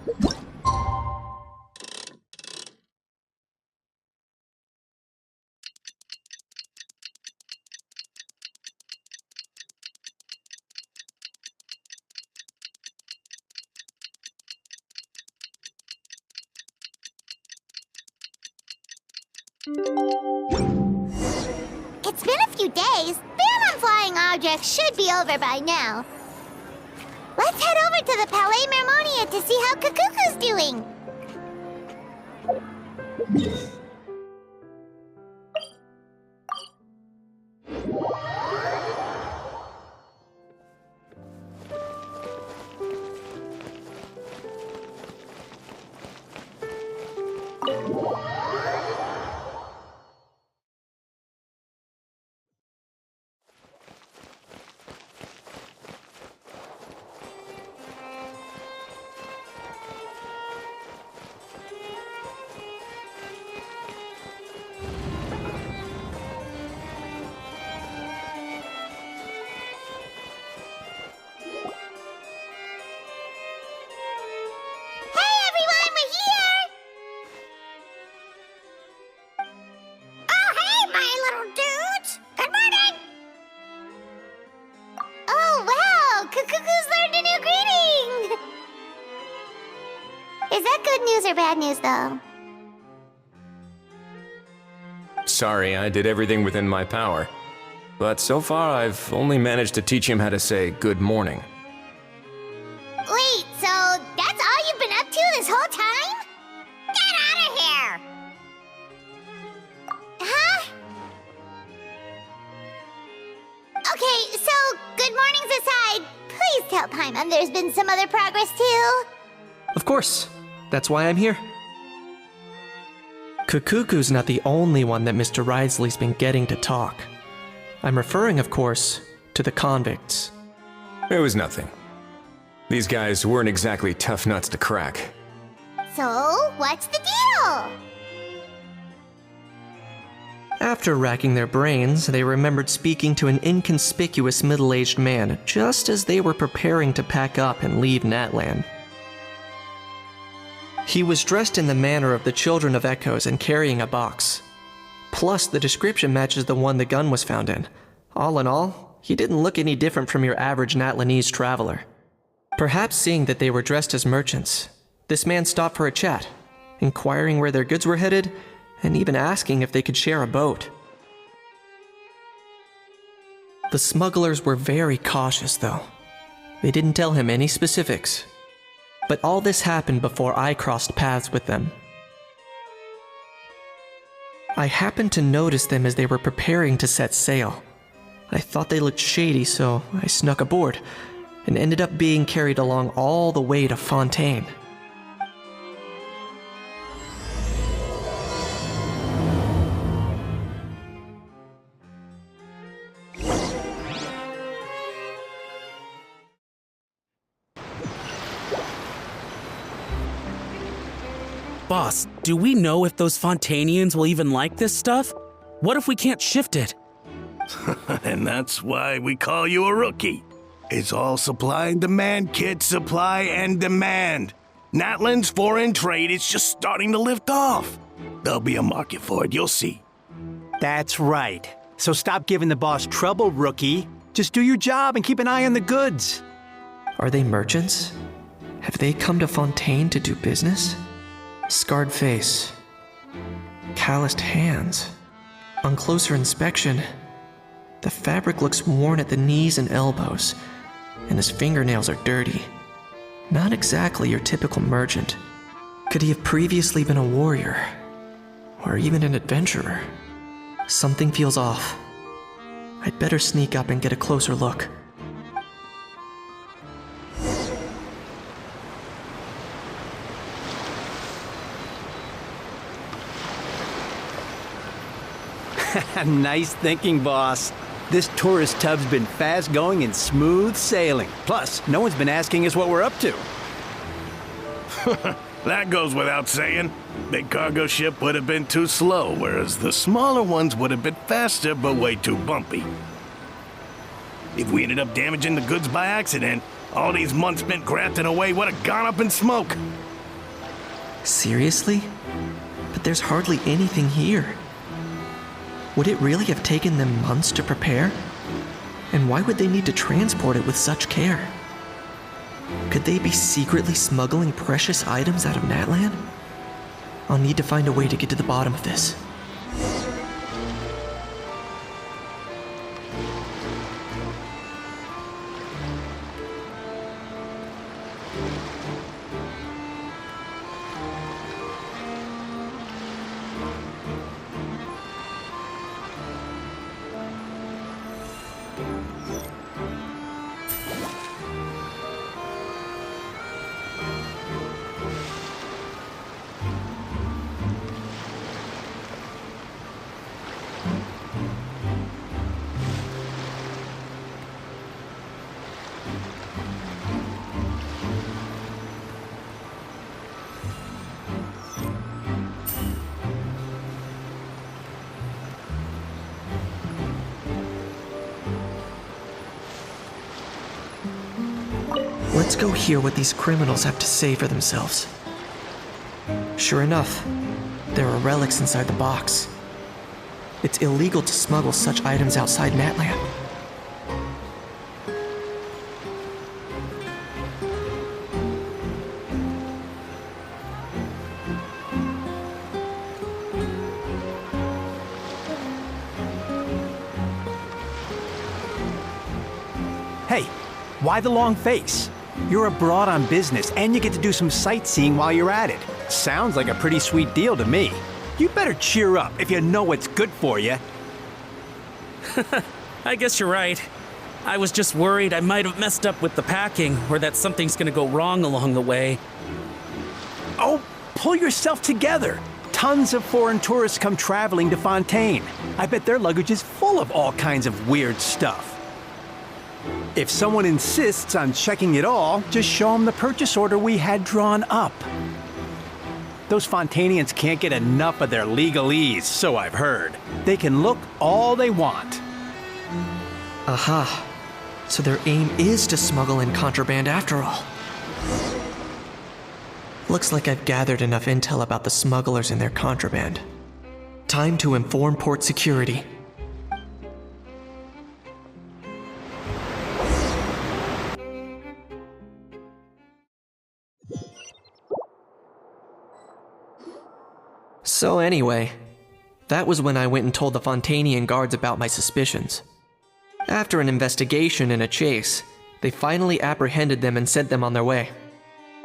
It's been a few days. Ban on flying objects should be over by now. Let's head over to the Palais Mermonia to see how Kukuku's doing. Is that good news or bad news, though? Sorry, I did everything within my power. But so far, I've only managed to teach him how to say good morning. Wait, so that's all you've been up to this whole time? Get out of here! Huh? Okay, so good mornings aside, please tell Paimon there's been some other progress, too. Of course. That's why I'm here. Kukuku's not the only one that Mr. Risley's been getting to talk. I'm referring, of course, to the convicts. It was nothing. These guys weren't exactly tough nuts to crack. So, what's the deal? After racking their brains, they remembered speaking to an inconspicuous middle-aged man just as they were preparing to pack up and leave Natlan. He was dressed in the manner of the Children of Echoes and carrying a box. Plus, the description matches the one the gun was found in. All in all, he didn't look any different from your average Natlanese traveler. Perhaps seeing that they were dressed as merchants, this man stopped for a chat, inquiring where their goods were headed, and even asking if they could share a boat. The smugglers were very cautious, though. They didn't tell him any specifics. But all this happened before I crossed paths with them. I happened to notice them as they were preparing to set sail. I thought they looked shady, so I snuck aboard, and ended up being carried along all the way to Fontaine. Boss, do we know if those Fontainians will even like this stuff? What if we can't shift it? And that's why we call you a rookie. It's all supply and demand, kid. Supply and demand. Natlan's foreign trade is just starting to lift off. There'll be a market for it, you'll see. That's right. So stop giving the boss trouble, rookie. Just do your job and keep an eye on the goods. Are they merchants? Have they come to Fontaine to do business? Scarred face. Calloused hands. On closer inspection, the fabric looks worn at the knees and elbows, and his fingernails are dirty. Not exactly your typical merchant. Could he have previously been a warrior? Or even an adventurer? Something feels off. I'd better sneak up and get a closer look. Nice thinking, boss. This tourist tub's been fast-going and smooth sailing. Plus, no one's been asking us what we're up to. That goes without saying. Big cargo ship would have been too slow, whereas the smaller ones would have been faster but way too bumpy. If we ended up damaging the goods by accident, all these months spent grafting away would have gone up in smoke. Seriously? But there's hardly anything here. Would it really have taken them months to prepare? And why would they need to transport it with such care? Could they be secretly smuggling precious items out of Natlan? I'll need to find a way to get to the bottom of this. Let's go hear what these criminals have to say for themselves. Sure enough, there are relics inside the box. It's illegal to smuggle such items outside Natlan. Hey, why the long face? You're abroad on business, and you get to do some sightseeing while you're at it. Sounds like a pretty sweet deal to me. You better cheer up if you know what's good for you. I guess you're right. I was just worried I might have messed up with the packing, or that something's gonna go wrong along the way. Oh, pull yourself together. Tons of foreign tourists come traveling to Fontaine. I bet their luggage is full of all kinds of weird stuff. If someone insists on checking it all, just show them the purchase order we had drawn up. Those Fontainians can't get enough of their legalese, so I've heard. They can look all they want. Aha. So their aim is to smuggle in contraband after all. Looks like I've gathered enough intel about the smugglers and their contraband. Time to inform port security. So anyway, that was when I went and told the Fontainian guards about my suspicions. After an investigation and a chase, they finally apprehended them and sent them on their way.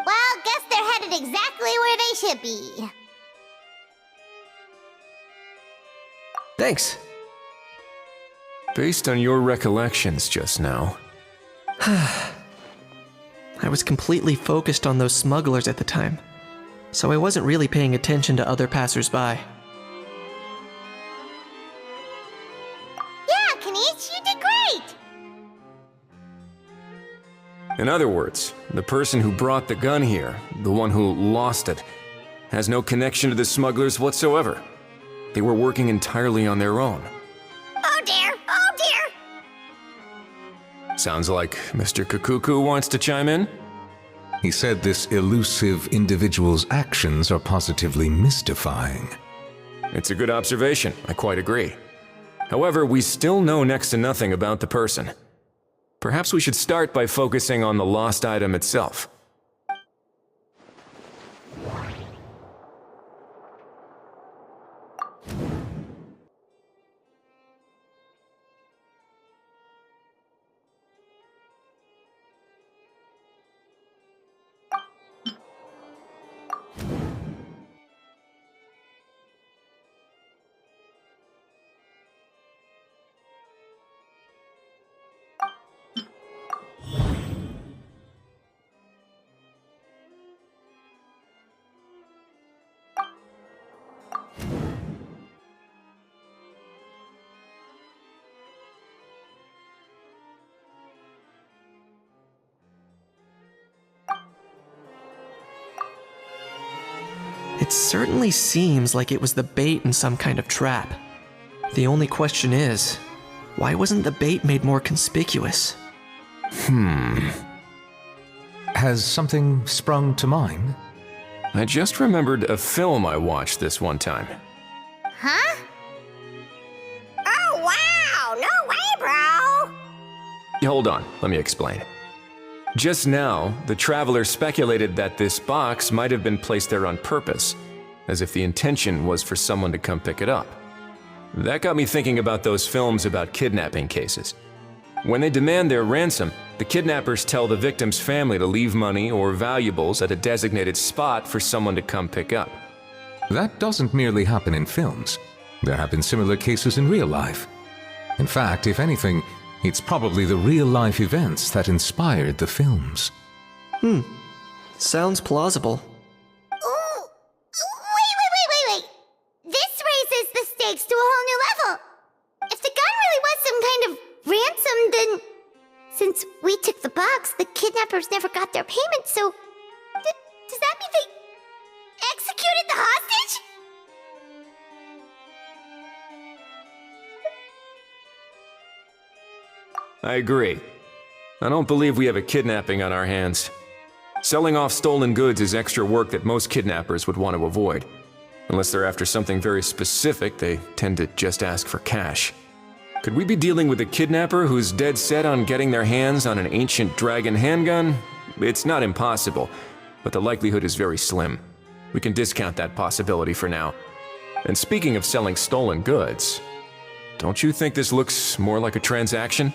Well, guess they're headed exactly where they should be. Thanks. Based on your recollections just now, I was completely focused on those smugglers at the time, so I wasn't really paying attention to other passersby. Yeah, Kanish, you did great! in other words, the person who brought the gun here, the one who lost it, has no connection to the smugglers whatsoever. They were working entirely on their own. Oh dear, oh dear! Sounds like Mr. Kakuku wants to chime in? He said this elusive individual's actions are positively mystifying. It's a good observation, I quite agree. However, we still know next to nothing about the person. Perhaps we should start by focusing on the lost item itself. It certainly seems like it was the bait in some kind of trap. The only question is, why wasn't the bait made more conspicuous? Has something sprung to mind? I just remembered a film I watched this one time. Huh? Oh, wow! No way, bro! Hold on, let me explain. Just now, the traveler speculated that this box might have been placed there on purpose, as if the intention was for someone to come pick it up. That got me thinking about those films about kidnapping cases. When they demand their ransom, the kidnappers tell the victim's family to leave money or valuables at a designated spot for someone to come pick up. That doesn't merely happen in films. There have been similar cases in real life. In fact, if anything, it's probably the real-life events that inspired the films. Sounds plausible. Ooh. Wait. This raises the stakes to a whole new level. If the gun really was some kind of ransom, then since we took the box, the kidnappers never got their payment, so does that mean they executed the hostage? I agree. I don't believe we have a kidnapping on our hands. Selling off stolen goods is extra work that most kidnappers would want to avoid. Unless they're after something very specific, they tend to just ask for cash. Could we be dealing with a kidnapper who's dead set on getting their hands on an ancient dragon handgun? It's not impossible, but the likelihood is very slim. We can discount that possibility for now. And speaking of selling stolen goods, don't you think this looks more like a transaction?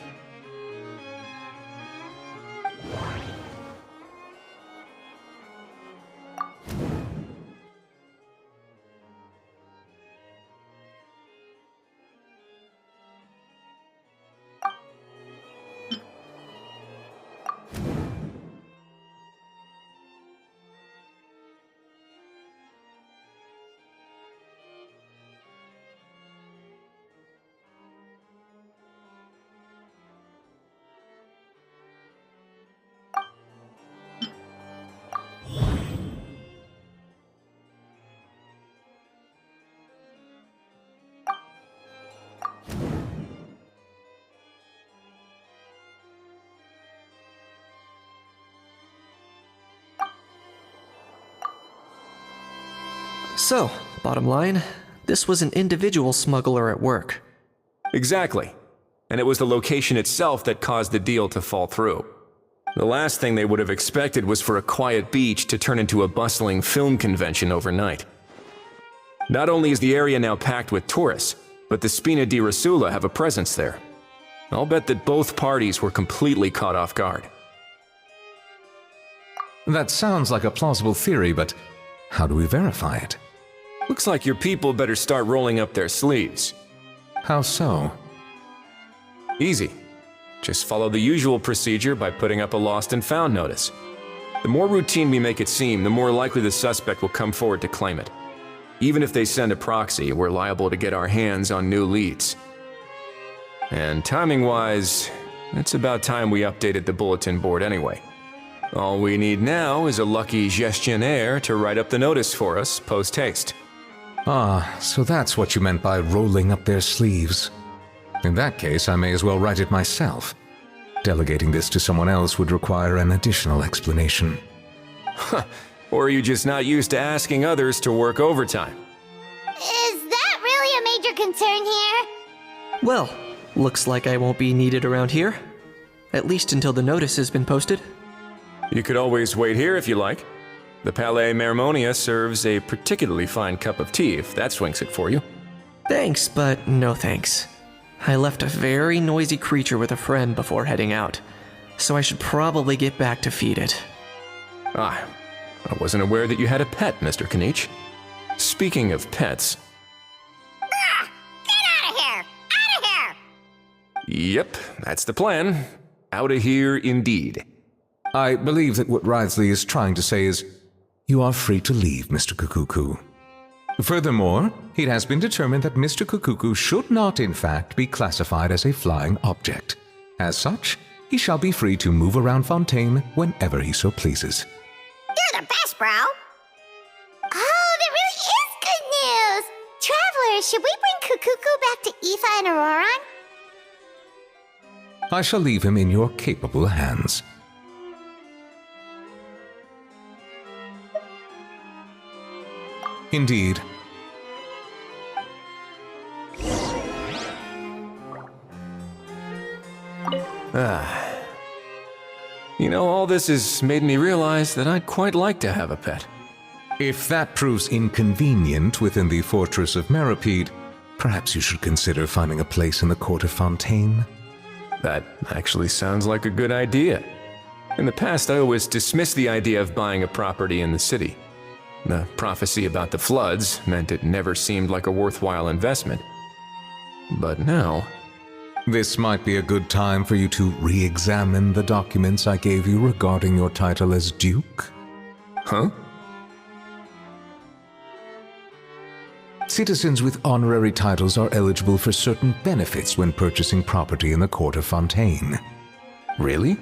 So, bottom line, this was an individual smuggler at work. Exactly. And it was the location itself that caused the deal to fall through. The last thing they would have expected was for a quiet beach to turn into a bustling film convention overnight. Not only is the area now packed with tourists, but the Spina di Rosula have a presence there. I'll bet that both parties were completely caught off guard. That sounds like a plausible theory, but how do we verify it? Looks like your people better start rolling up their sleeves. How so? Easy. Just follow the usual procedure by putting up a lost and found notice. The more routine we make it seem, the more likely the suspect will come forward to claim it. Even if they send a proxy, we're liable to get our hands on new leads. And timing-wise, it's about time we updated the bulletin board anyway. All we need now is a lucky gestionnaire to write up the notice for us post-haste. Ah, so that's what you meant by rolling up their sleeves. In that case, I may as well write it myself. Delegating this to someone else would require an additional explanation. Or are you just not used to asking others to work overtime? Is that really a major concern here? Well, looks like I won't be needed around here. At least until the notice has been posted. You could always wait here if you like. The Palais Mermonia serves a particularly fine cup of tea if that swings it for you. Thanks, but no thanks. I left a very noisy creature with a friend before heading out, so I should probably get back to feed it. Ah, I wasn't aware that you had a pet, Mr. Kanich. Speaking of pets... Get out of here! Out of here! Yep, that's the plan. Outta here indeed. I believe that what Wriothesley is trying to say is, you are free to leave, Mr. Kukuku. Furthermore, it has been determined that Mr. Kukuku should not, in fact, be classified as a flying object. As such, he shall be free to move around Fontaine whenever he so pleases. You're the best, bro! Oh, that really is good news! Travelers, should we bring Kukuku back to Aoife and Auroron? I shall leave him in your capable hands. Indeed. You know, all this has made me realize that I'd quite like to have a pet. If that proves inconvenient within the fortress of Meripede, perhaps you should consider finding a place in the court of Fontaine. That actually sounds like a good idea. In the past, I always dismissed the idea of buying a property in the city. The prophecy about the floods meant it never seemed like a worthwhile investment. But now... This might be a good time for you to re-examine the documents I gave you regarding your title as Duke. Huh? Citizens with honorary titles are eligible for certain benefits when purchasing property in the court of Fontaine. Really?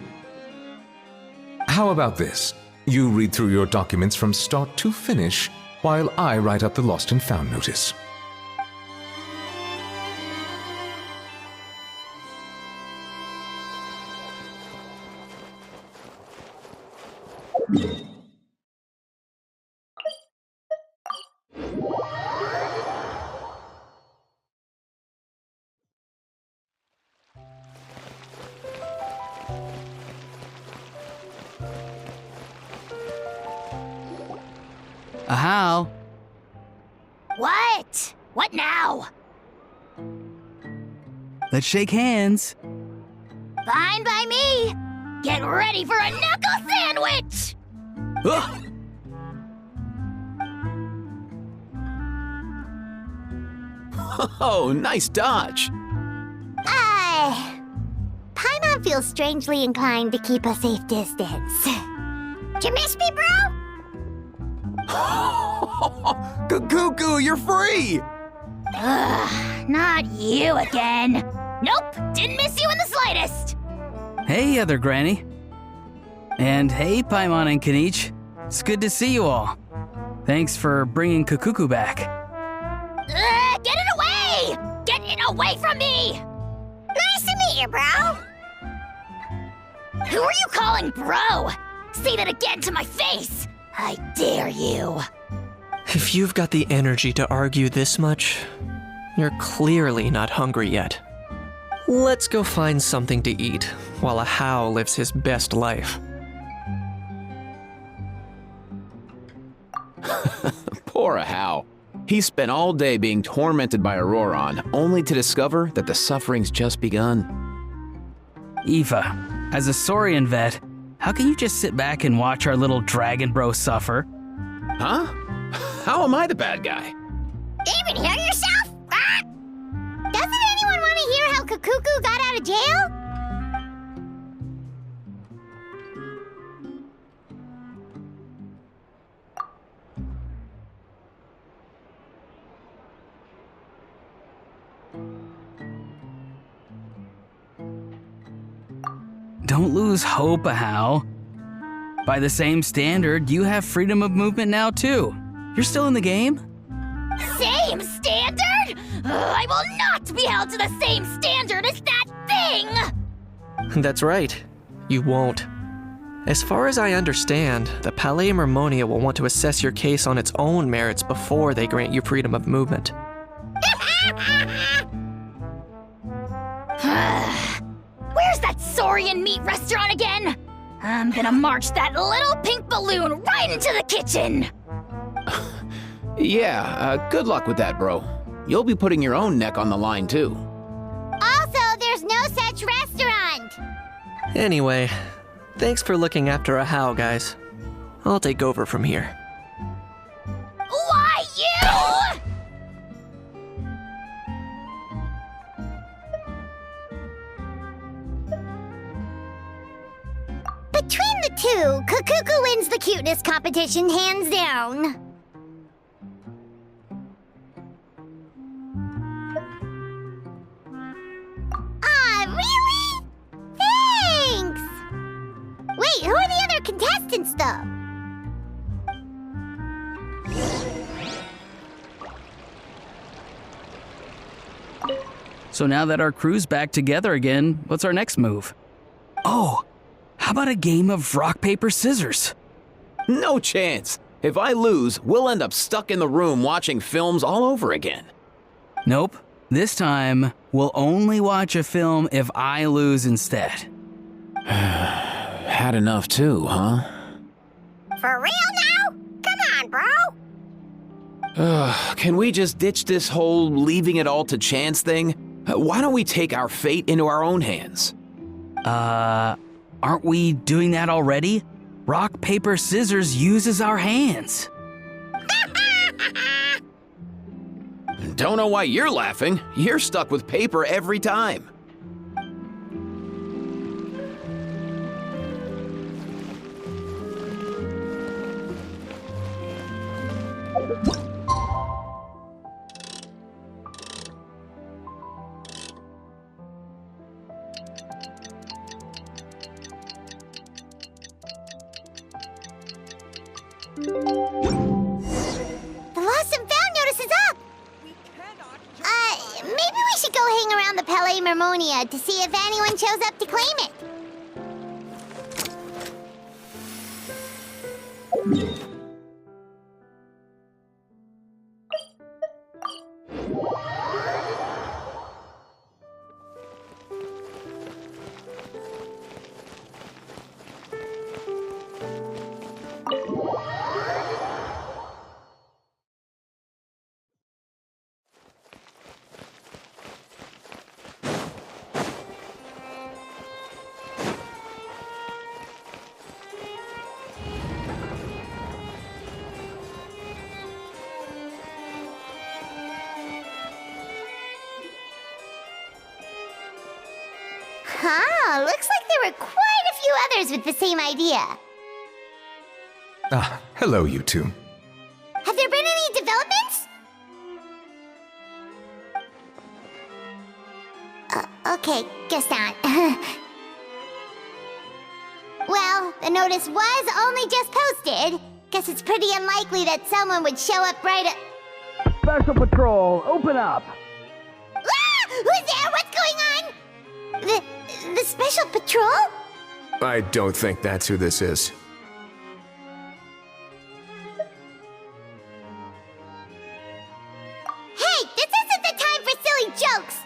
How about this? You read through your documents from start to finish, while I write up the lost and found notice. How? What? What now? Let's shake hands. Fine by me. Get ready for a knuckle sandwich! Ugh. Oh, nice dodge. Paimon feels strangely inclined to keep a safe distance. Did you miss me, bro? Cuckoo, you're free! Ugh, not you again. Nope, didn't miss you in the slightest. Hey, other granny. And hey, Paimon and Kanich. It's good to see you all. Thanks for bringing Kukuku back. Get it away! Get it away from me! Nice to meet you, bro. Who are you calling bro? Say that again to my face. I dare you. If you've got the energy to argue this much, you're clearly not hungry yet. Let's go find something to eat while a How lives his best life. Poor How. He spent all day being tormented by Auroron, only to discover that the suffering's just begun. Eva, as a Saurian vet, how can you just sit back and watch our little dragon bro suffer? Huh? How am I the bad guy? Even hear yourself? Ah! Doesn't anyone want to hear how Kukuku got out of jail? Don't lose hope, How. By the same standard, you have freedom of movement now too. You're still in the game? Same standard? I will not be held to the same standard as that thing! That's right. You won't. As far as I understand, the Palais Mermonia will want to assess your case on its own merits before they grant you freedom of movement. Where's that Saurian meat restaurant again? I'm gonna march that little pink balloon right into the kitchen! Yeah, good luck with that, bro. You'll be putting your own neck on the line, too. Also, there's no such restaurant! Anyway, thanks for looking after a How, guys. I'll take over from here. Why you? Between the two, Kukuku wins the cuteness competition hands down. Really? Thanks! Wait, who are the other contestants, though? So now that our crew's back together again, what's our next move? Oh, how about a game of rock, paper, scissors? No chance. If I lose, we'll end up stuck in the room watching films all over again. Nope. This time, we'll only watch a film if I lose instead. Had enough too, huh? For real now? Come on, bro. Can we just ditch this whole leaving it all to chance thing? Why don't we take our fate into our own hands? Aren't we doing that already? Rock, paper, scissors uses our hands. Don't know why you're laughing. You're stuck with paper every time. The lost and found notice is up! Maybe we should go hang around the Palais Mermonia to see if anyone shows up to claim it. Huh, looks like there were quite a few others with the same idea. Ah, hello, you two. Have there been any developments? Okay, guess not. Well, the notice was only just posted. Guess it's pretty unlikely that someone would show up right at... Special Patrol, open up! Ah! Who's there? What's going on? The Special Patrol? I don't think that's who this is. Hey, this isn't the time for silly jokes!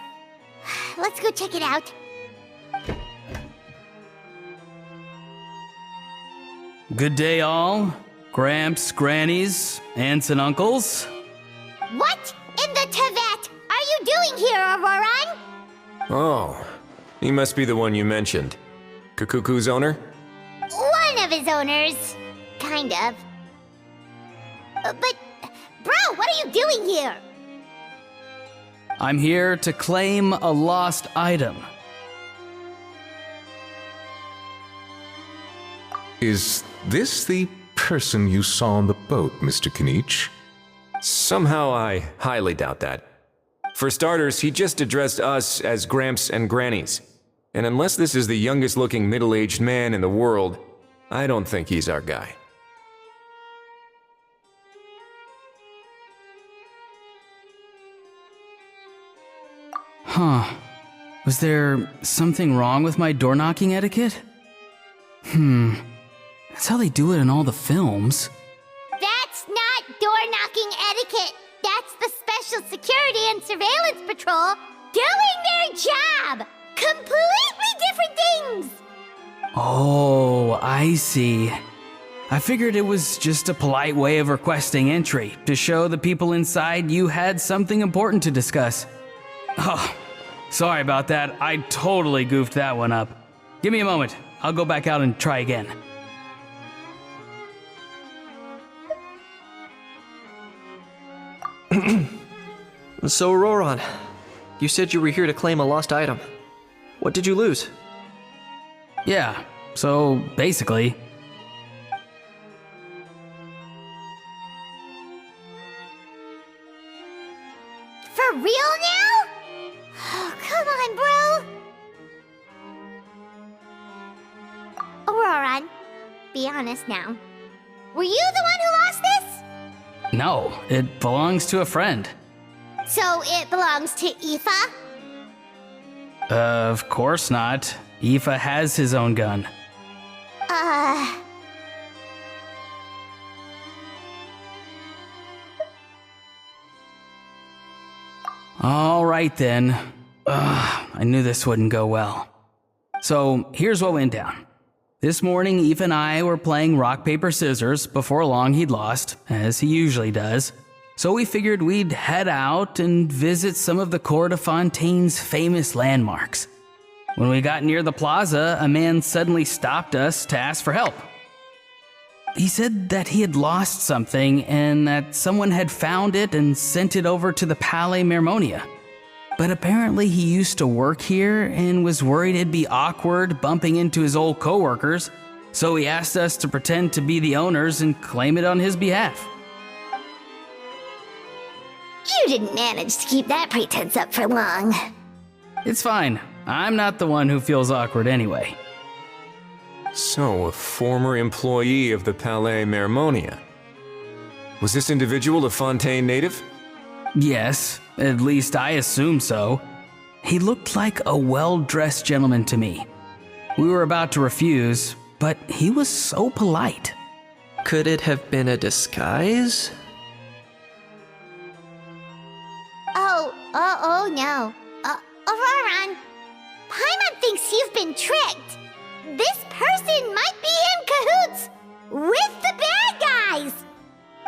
Let's go check it out. Good day, all. Gramps, grannies, aunts, and uncles. What in the Tevet are you doing here, Auroran? Oh, he must be the one you mentioned. Kukuku's owner? One of his owners. Kind of. But, bro, what are you doing here? I'm here to claim a lost item. Is this the person you saw on the boat, Mr. Kinich? Somehow I highly doubt that. For starters, he just addressed us as Gramps and Grannies. And unless this is the youngest looking middle-aged man in the world, I don't think he's our guy. Huh. Was there something wrong with my door-knocking etiquette? That's how they do it in all the films. That's not door-knocking etiquette. That's the Special Security and Surveillance Patrol doing their job. Completely different things. Oh, I see. I figured it was just a polite way of requesting entry to show the people inside you had something important to discuss. Oh, sorry about that. I totally goofed that one up. Give me a moment. I'll go back out and try again. So, Auroran, you said you were here to claim a lost item. What did you lose? Yeah, so basically... For real now? Oh, come on, bro. Auroran, be honest now. Were you the one who lost this? No, it belongs to a friend. So it belongs to Aoife? Of course not. Aoife has his own gun. All right then. I knew this wouldn't go well. So here's what went down. This morning, Eve and I were playing rock, paper, scissors. Before long, he'd lost, as he usually does. So we figured we'd head out and visit some of the Court of Fontaine's famous landmarks. When we got near the plaza, a man suddenly stopped us to ask for help. He said that he had lost something and that someone had found it and sent it over to the Palais Mermonia. But apparently he used to work here and was worried it'd be awkward bumping into his old coworkers, so he asked us to pretend to be the owners and claim it on his behalf. You didn't manage to keep that pretense up for long. It's fine. I'm not the one who feels awkward anyway. So, a former employee of the Palais Mermonia. Was this individual a Fontaine native? Yes, at least I assume so. He looked like a well-dressed gentleman to me. We were about to refuse, but he was so polite. Could it have been a disguise? Oh no. Auroron, Paimon thinks you've been tricked. This person might be in cahoots with the bad guys.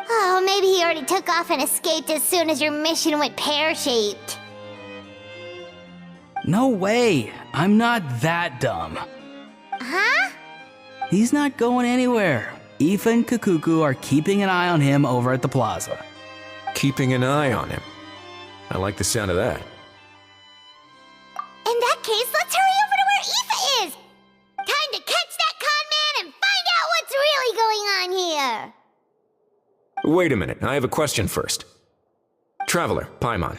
Oh, maybe he already took off and escaped as soon as your mission went pear-shaped. No way. I'm not that dumb. Huh? He's not going anywhere. Aoife and Kakuku are keeping an eye on him over at the plaza. Keeping an eye on him. I like the sound of that. In that case, let's hurry over to where Aoife is. Time to catch that con man and find out what's really going on here. Wait a minute, I have a question first. Traveler, Paimon,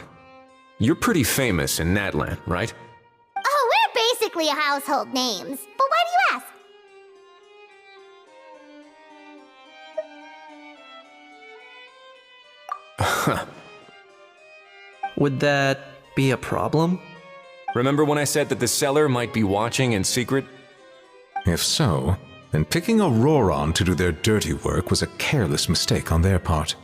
you're pretty famous in Natlan, right? Oh, we're basically household names. But why do you ask? Would that be a problem? Remember when I said that the seller might be watching in secret? If so, then picking Auroron to do their dirty work was a careless mistake on their part.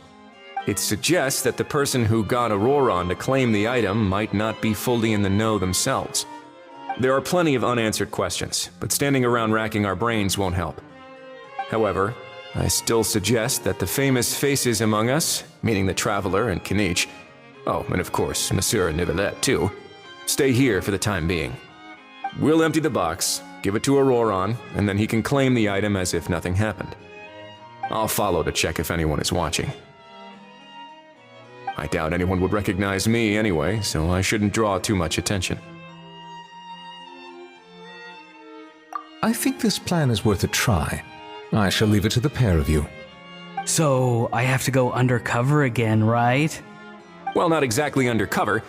It suggests that the person who got Auroron to claim the item might not be fully in the know themselves. There are plenty of unanswered questions, but standing around racking our brains won't help. However, I still suggest that the famous faces among us, meaning the Traveler and Kinich, oh, and of course, Monsieur Nivelette too, stay here for the time being. We'll empty the box, give it to Auroron, and then he can claim the item as if nothing happened. I'll follow to check if anyone is watching. I doubt anyone would recognize me anyway, so I shouldn't draw too much attention. I think this plan is worth a try. I shall leave it to the pair of you. So I have to go undercover again, right? Well, not exactly undercover.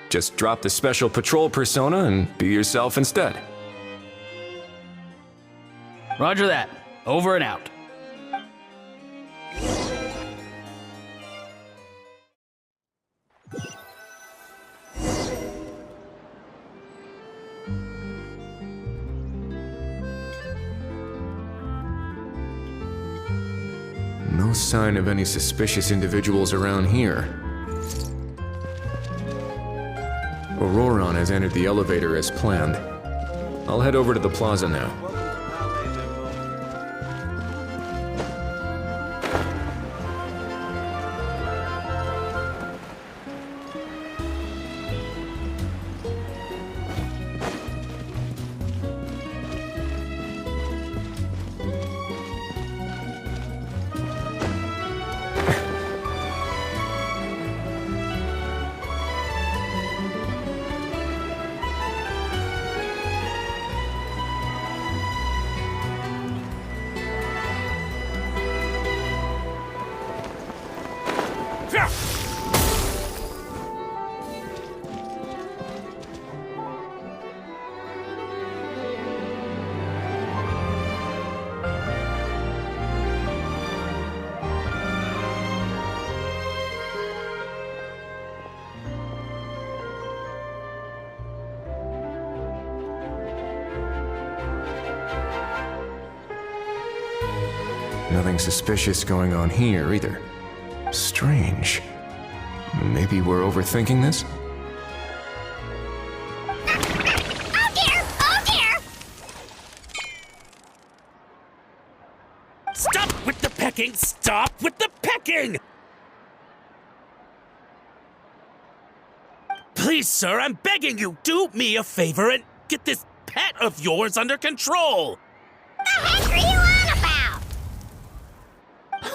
Just drop the special patrol persona and be yourself instead. Roger that. Over and out. No sign of any suspicious individuals around here. Auroron has entered the elevator as planned. I'll head over to the plaza now. Nothing suspicious going on here either. Strange. Maybe we're overthinking this? with the pecking! Stop with the pecking! Please, sir, I'm begging you, do me a favor and get this pet of yours under control! The heck are you on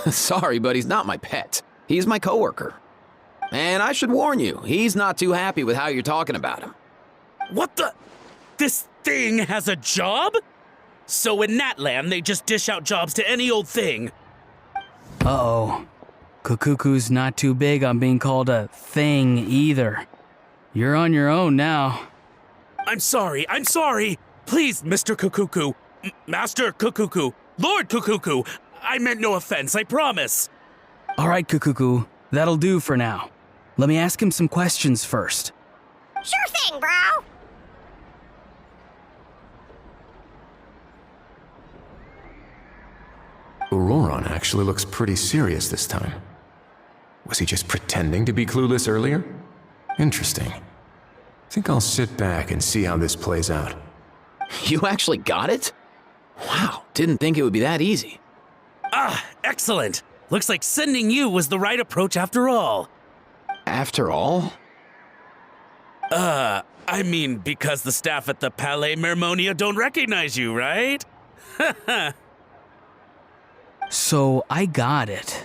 about? Sorry, but he's not my pet. He's my coworker. And I should warn you, he's not too happy with how you're talking about him. What the? This thing has a job? So in Natland, they just dish out jobs to any old thing. Uh-oh. Kukuku's not too big on being called a thing either. You're on your own now. I'm sorry. Please, Mr. Kukuku, Master Kukuku, Lord Kukuku, I meant no offense, I promise. All right, Kukuku, that'll do for now. Let me ask him some questions first. Sure thing, bro. Auroron actually looks pretty serious this time. Was he just pretending to be clueless earlier? Interesting. Think I'll sit back and see how this plays out. You actually got it? Wow, didn't think it would be that easy. Ah, excellent. Looks like sending you was the right approach after all. After all? I mean, because the staff at the Palais Mermonia don't recognize you, right? So I got it,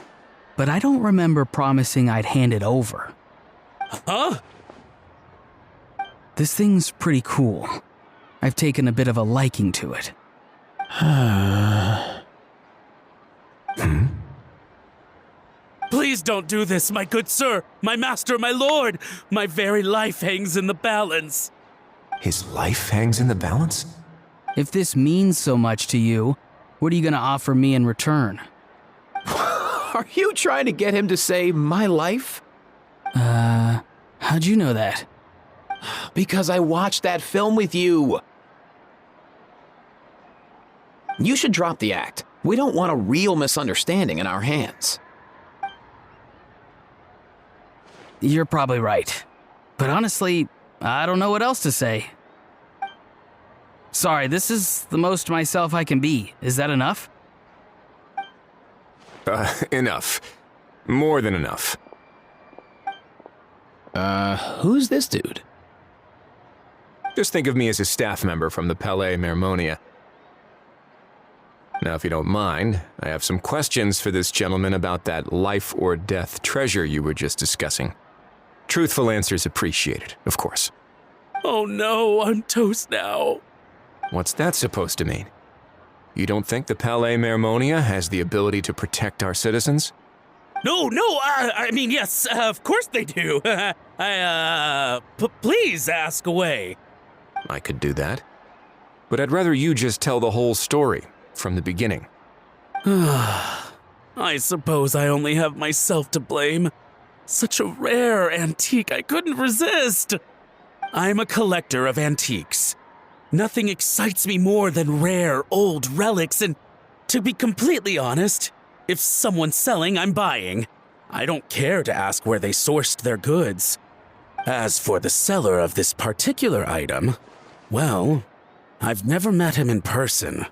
but I don't remember promising I'd hand it over. Huh? This thing's pretty cool. I've taken a bit of a liking to it. Please don't do this, my good sir, my master, my lord. My very life hangs in the balance. His life hangs in the balance? If this means so much to you, what are you gonna offer me in return? Are you trying to get him to say my life? How'd you know that? Because I watched that film with you. You should drop the act. We don't want a real misunderstanding in our hands. You're probably right. But honestly, I don't know what else to say. Sorry, this is the most myself I can be. Is that enough? Enough. More than enough. Who's this dude? Just think of me as a staff member from the Palais Mermonia. Now, if you don't mind, I have some questions for this gentleman about that life or death treasure you were just discussing. Truthful answers appreciated, of course. Oh no, I'm toast now. What's that supposed to mean? You don't think the Palais Mermonia has the ability to protect our citizens? No, I mean, yes, of course they do. Please ask away. I could do that. But I'd rather you just tell the whole story, from the beginning. I suppose I only have myself to blame. Such a rare antique, I couldn't resist. I'm a collector of antiques. Nothing excites me more than rare, old relics, and to be completely honest, if someone's selling, I'm buying. I don't care to ask where they sourced their goods. As for the seller of this particular item, well, I've never met him in person.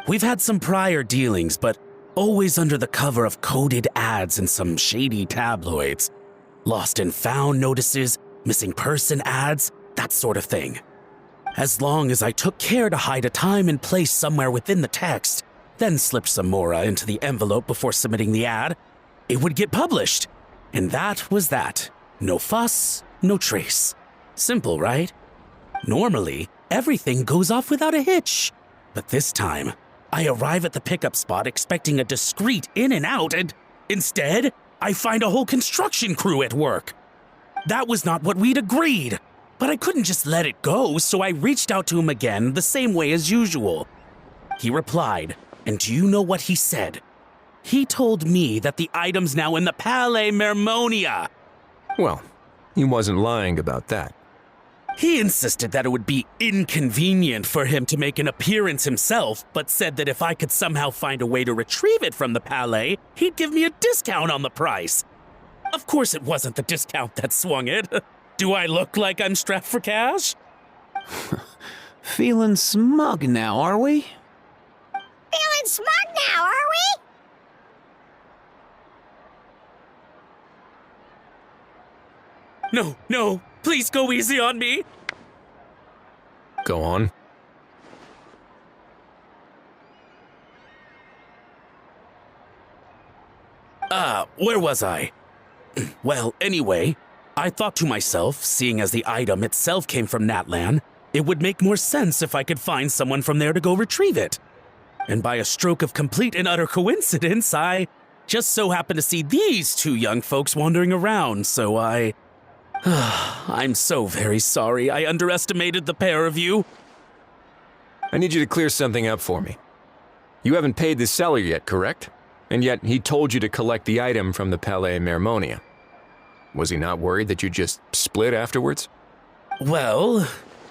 We've had some prior dealings, but always under the cover of coded ads in some shady tabloids. Lost and found notices, missing person ads, that sort of thing. As long as I took care to hide a time and place somewhere within the text, then slipped some mora into the envelope before submitting the ad, it would get published. And that was that. No fuss, no trace. Simple, right? Normally, everything goes off without a hitch. But this time, I arrive at the pickup spot expecting a discreet in and out, and instead, I find a whole construction crew at work. That was not what we'd agreed, but I couldn't just let it go, so I reached out to him again the same way as usual. He replied, and do you know what he said? He told me that the item's now in the Palais Mermonia. Well, he wasn't lying about that. He insisted that it would be inconvenient for him to make an appearance himself, but said that if I could somehow find a way to retrieve it from the Palais, he'd give me a discount on the price. Of course it wasn't the discount that swung it. Do I look like I'm strapped for cash? Feeling smug now, are we? Feeling smug now, are we? No, please go easy on me. Go on. Where was I? Well, anyway, I thought to myself, seeing as the item itself came from Natlan, it would make more sense if I could find someone from there to go retrieve it. And by a stroke of complete and utter coincidence, I just so happened to see these two young folks wandering around, so I'm so very sorry I underestimated the pair of you. I need you to clear something up for me. You haven't paid the seller yet, correct? And yet he told you to collect the item from the Palais Mermonia. Was he not worried that you just split afterwards? Well,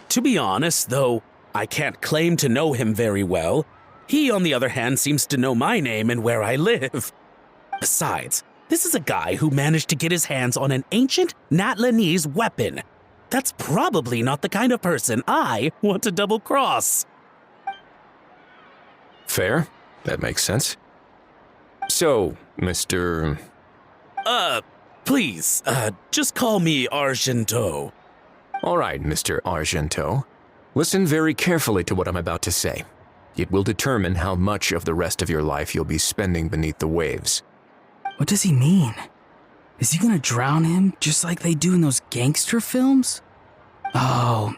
to be honest, though I can't claim to know him very well, he, on the other hand, seems to know my name and where I live. Besides, this is a guy who managed to get his hands on an ancient Natlanese weapon. That's probably not the kind of person I want to double-cross. Fair. That makes sense. So, Mr. Please, just call me Argento. All right, Mr. Argento. Listen very carefully to what I'm about to say. It will determine how much of the rest of your life you'll be spending beneath the waves. What does he mean? Is he gonna drown him just like they do in those gangster films? Oh,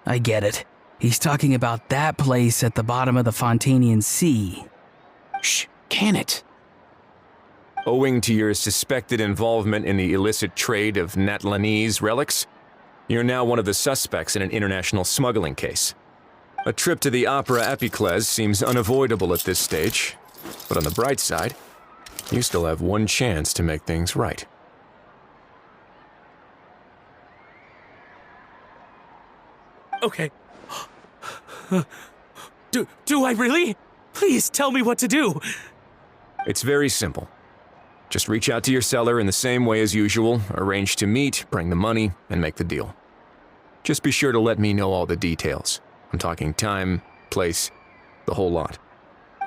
I get it. He's talking about that place at the bottom of the Fontanian Sea. Shh, can it? Owing to your suspected involvement in the illicit trade of Natlanese relics, you're now one of the suspects in an international smuggling case. A trip to the Opera Epiclese seems unavoidable at this stage, but on the bright side, you still have one chance to make things right. Okay. Do I really? Please tell me what to do. It's very simple. Just reach out to your seller in the same way as usual, arrange to meet, bring the money, and make the deal. Just be sure to let me know all the details. I'm talking time, place, the whole lot.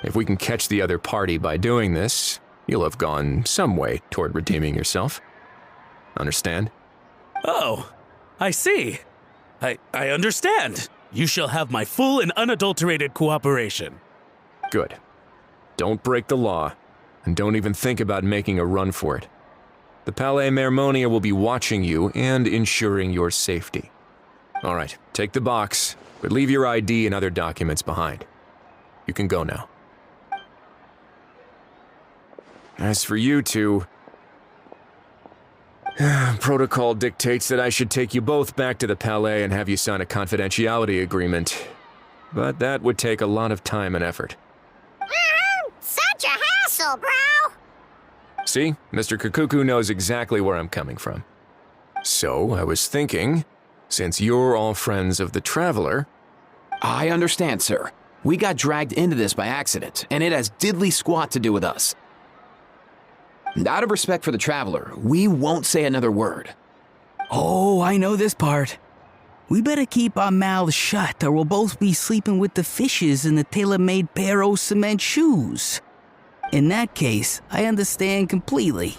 If we can catch the other party by doing this, you'll have gone some way toward redeeming yourself. Understand? Oh, I see. I understand. You shall have my full and unadulterated cooperation. Good. Don't break the law, and don't even think about making a run for it. The Palais Mermonia will be watching you and ensuring your safety. All right, take the box, but leave your ID and other documents behind. You can go now. As for you two, protocol dictates that I should take you both back to the Palais and have you sign a confidentiality agreement. But that would take a lot of time and effort. Such a hassle, bro! See, Mr. Kukuku knows exactly where I'm coming from. So, I was thinking, since you're all friends of the Traveler... I understand, sir. We got dragged into this by accident, and it has diddly squat to do with us. And out of respect for the Traveler, we won't say another word. Oh, I know this part. We better keep our mouths shut or we'll both be sleeping with the fishes in the tailor-made pair of cement shoes. In that case, I understand completely.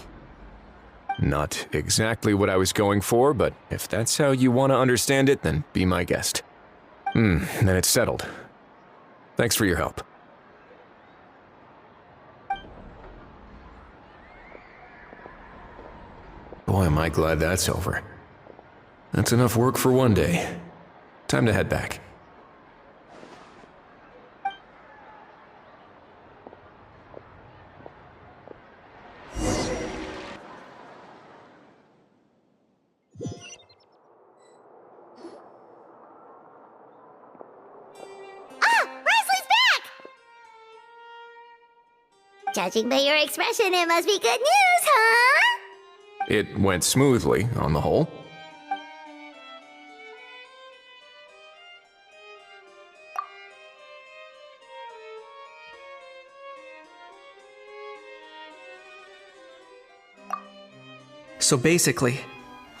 Not exactly what I was going for, but if that's how you want to understand it, then be my guest. Then it's settled. Thanks for your help. Boy, am I glad that's over. That's enough work for one day. Time to head back. Judging by your expression, it must be good news, huh? It went smoothly, on the whole. So basically,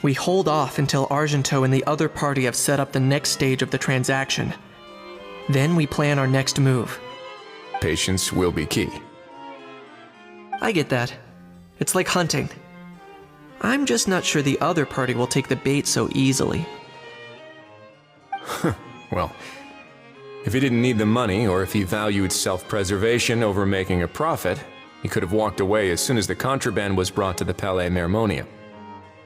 we hold off until Argento and the other party have set up the next stage of the transaction. Then we plan our next move. Patience will be key. I get that. It's like hunting. I'm just not sure the other party will take the bait so easily. Well, if he didn't need the money, or if he valued self-preservation over making a profit, he could have walked away as soon as the contraband was brought to the Palais Mermonia.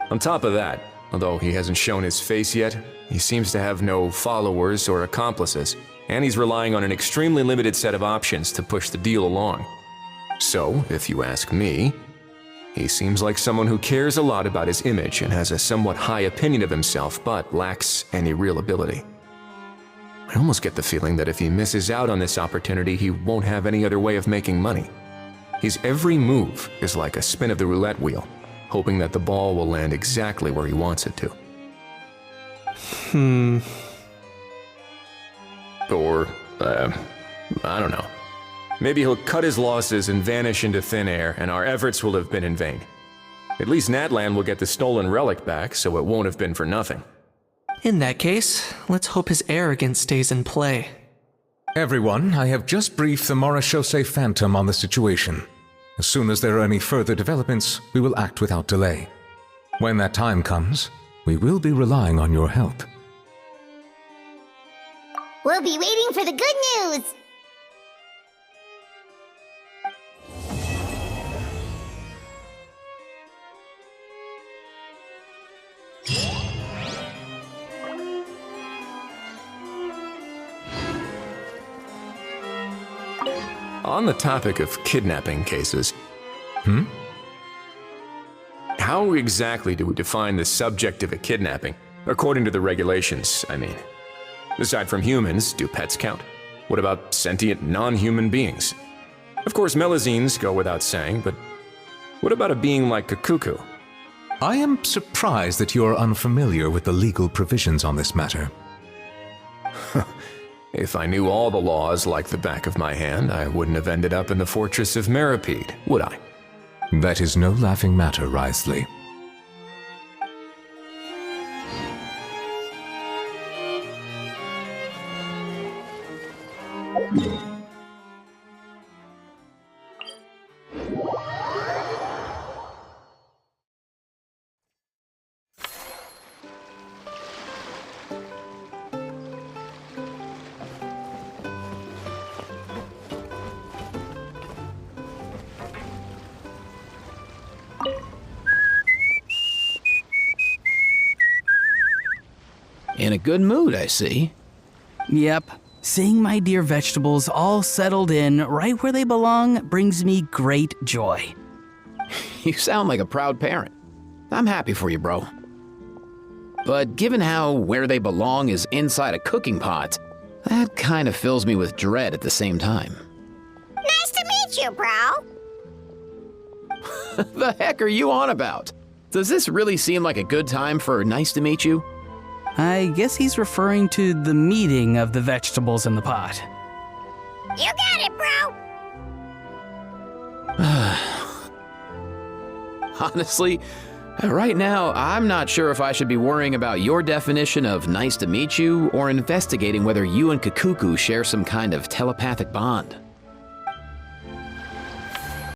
On top of that, although he hasn't shown his face yet, he seems to have no followers or accomplices, and he's relying on an extremely limited set of options to push the deal along. So, if you ask me, he seems like someone who cares a lot about his image and has a somewhat high opinion of himself, but lacks any real ability. I almost get the feeling that if he misses out on this opportunity, he won't have any other way of making money. His every move is like a spin of the roulette wheel, hoping that the ball will land exactly where he wants it to. Or, I don't know. Maybe he'll cut his losses and vanish into thin air, and our efforts will have been in vain. At least Natlan will get the stolen relic back, so it won't have been for nothing. In that case, let's hope his arrogance stays in play. Everyone, I have just briefed the Morishose Phantom on the situation. As soon as there are any further developments, we will act without delay. When that time comes, we will be relying on your help. We'll be waiting for the good news! On the topic of kidnapping cases, how exactly do we define the subject of a kidnapping? According to the regulations, I mean. Aside from humans, do pets count? What about sentient non-human beings? Of course, Melazines go without saying, but what about a being like Kukuku? I am surprised that you are unfamiliar with the legal provisions on this matter. If I knew all the laws like the back of my hand, I wouldn't have ended up in the fortress of Meripede, would I? That is no laughing matter, Wriothesley. In a good mood, I see. Yep. Seeing my dear vegetables all settled in right where they belong brings me great joy. You sound like a proud parent. I'm happy for you, bro. But given how where they belong is inside a cooking pot, that kind of fills me with dread at the same time. Nice to meet you, bro. The heck are you on about? Does this really seem like a good time for nice to meet you? I guess he's referring to the meeting of the vegetables in the pot. You got it, bro. Honestly, right now, I'm not sure if I should be worrying about your definition of nice to meet you or investigating whether you and Kukuku share some kind of telepathic bond.